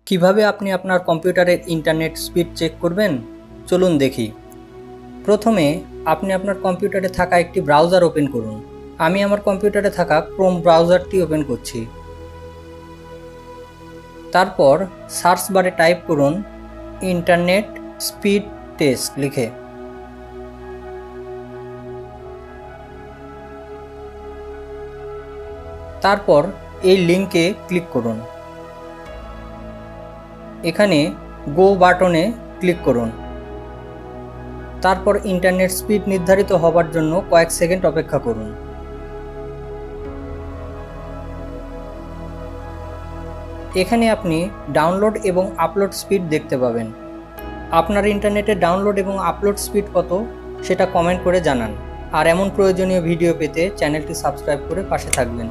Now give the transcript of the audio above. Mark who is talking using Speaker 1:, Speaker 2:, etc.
Speaker 1: কিভাবে আপনি আপনার কম্পিউটারের ইন্টারনেট স্পিড চেক করবেন চলুন দেখি। প্রথমে আপনি আপনার কম্পিউটারে থাকা একটি ব্রাউজার ওপেন করুন। আমি আমার কম্পিউটারে থাকা ক্রোম ব্রাউজারটি ওপেন করছি। তারপর সার্চ বারে টাইপ করুন ইন্টারনেট স্পিড টেস্ট লিখে। তারপর এই লিঙ্কে ক্লিক করুন। এখানে গো বাটনে ক্লিক করুন। তারপর ইন্টারনেট স্পিড নির্ধারিত হবার জন্য কয়েক সেকেন্ড অপেক্ষা করুন। এখানে আপনি ডাউনলোড এবং আপলোড স্পিড দেখতে পাবেন। আপনার ইন্টারনেটে ডাউনলোড এবং আপলোড স্পিড কত সেটা কমেন্ট করে জানান। আর এমন প্রয়োজনীয় ভিডিও পেতে চ্যানেলটি সাবস্ক্রাইব করে পাশে থাকবেন।